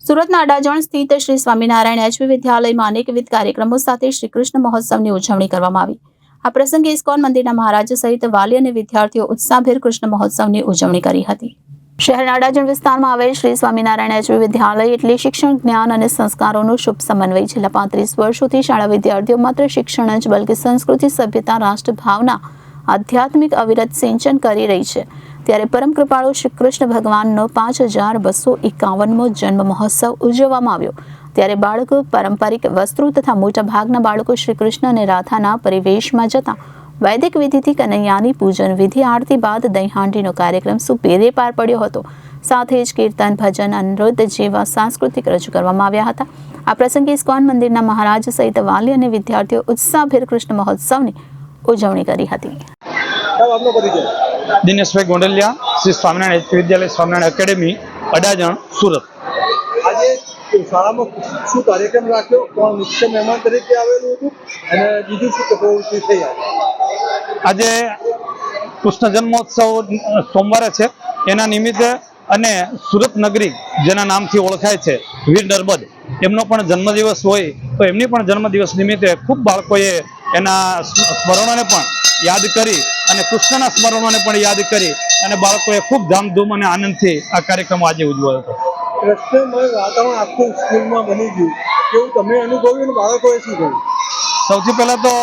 સુરતના અડાજણ સ્થિત શ્રી સ્વામિનારાયણ એચવી વિદ્યાલયમાં અનેકવિધ કાર્યક્રમો સાથે શ્રી કૃષ્ણ મહોત્સવની ઉજવણી કરવામાં આવી। આ પ્રસંગે ઇસ્કોન મંદિરના મહારાજ સહિત વાલી અને વિદ્યાર્થીઓ ઉત્સાહભેર કૃષ્ણ મહોત્સવની ઉજવણી કરી હતી। શહેરના અડાજણ વિસ્તારમાં આવેલ શ્રી સ્વામિનારાયણ એચવી વિદ્યાલય એટલે શિક્ષણ, જ્ઞાન અને સંસ્કારોનો શુભ સમન્વય। છેલ્લા 35 વર્ષોથી શાળા વિદ્યાર્થીઓ માત્ર શિક્ષણ જ બલકે સંસ્કૃતિ, સભ્યતા, રાષ્ટ્રભાવના, આધ્યાત્મિક અવિરત સિંચન કરી રહી છે। ત્યારે પરમ કૃપાળુ શ્રી કૃષ્ણ ભગવાનનો 5251મો જન્મ મહોત્સવ ઉજવવામાં આવ્યો। ત્યારે બાળકો પારંપરિક વસ્ત્રો તથા મોટા ભાગના બાળકો શ્રી કૃષ્ણ અને રાધાના પરિવેશમાં જતા વૈદિક વિધિથી કનૈયાની પૂજન વિધિ આરતી બાદ દહીંહાંડીનો કાર્યક્રમ સુપેરે પાર પડ્યો હતો। સાથે જ કીર્તન, ભજન, અનુરોધ જેવા સાંસ્કૃતિક રજૂ કરવામાં આવ્યા હતા। આ પ્રસંગે ઇસ્કોન મંદિરના મહારાજ સહિત વાલી અને વિદ્યાર્થીઓ ઉત્સાહભેર કૃષ્ણ મહોત્સવની ઉજવણી કરી હતી। दिनेश भाई गोंडलिया, श्री स्वामिनारायण एचवी विद्यालय स्वामिनारायण एकेडमी अडाजण सूरत। આજે શાળામાં શું કાર્યક્રમ રાખ્યો, કોણ મુખ્ય મહેમાન તરીકે આવેલું હતું અને બીજું શું પ્રવૃત્તિ થઈ? આજે કૃષ્ણ જન્મોત્સવ સોમવારે છે, એના નિમિત્તે અને સુરત નગરી જેના નામથી ઓળખાય છે વીર નર્મદ, એમનો પણ જન્મદિવસ હોય તો એમની પણ જન્મદિવસ નિમિત્તે ખૂબ બાળકોએ એના સ્મરણોને પણ યાદ કરી અને કૃષ્ણના સ્મરણોને પણ યાદ કરી અને બાળકોએ ખૂબ ધામધૂમ અને આનંદથી આ કાર્યક્રમ આજે ઉજવ્યો હતો। કૃષ્ણમય વાતાવરણ આખું સ્કૂલમાં બની ગયું, કેવું તમે અનુભવ્યું અને બાળકોએ શું કર્યું? સૌથી પહેલાં તો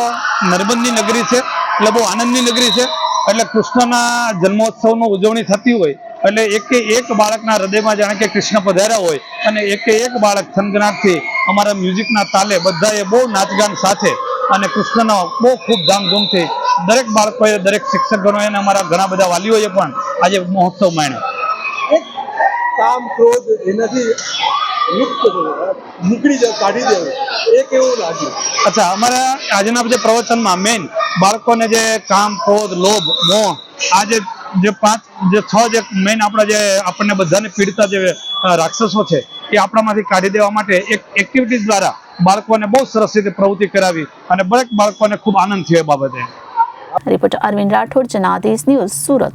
નર્મદની નગરી છે એટલે બહુ આનંદની નગરી છે, એટલે કૃષ્ણના જન્મોત્સવમાં ઉજવણી થતી હોય એટલે એક બાળકના હૃદયમાં જાણે કે કૃષ્ણ પધાર્યા હોય અને એક બાળક થનગનાટથી અમારા મ્યુઝિકના તાલે બધાએ બહુ નાચગાન સાથે અને કૃષ્ણનો બહુ ખૂબ ધામધૂમથી દરેક બાળકોએ, દરેક શિક્ષકગણોએ અને અમારા ઘણા બધા વાલીઓએ પણ આજે મહોત્સવ માણ્યો। એક કામ, ક્રોધ એનાથી મુક્ત નીકળી કાઢી દેવું, એ કેવું લાગ્યું? અચ્છા, અમારા આજના જે પ્રવચનમાં મેઇન બાળકોને જે કામ, ક્રોધ, લોભ, મોહ, આ જે છ મેઇન આપણા જે આપણને બધાને પીડતા જે રાક્ષસો છે એ આપણામાંથી કાઢી દેવા માટે એક એક્ટિવિટીઝ દ્વારા બાળકોને બહુ સરસ રીતે પ્રવૃત્તિ કરાવી અને દરેક બાળકોને ખૂબ આનંદ થયો એ બાબતે। Reporter Arvind Rathod, Janadesh news, Surat.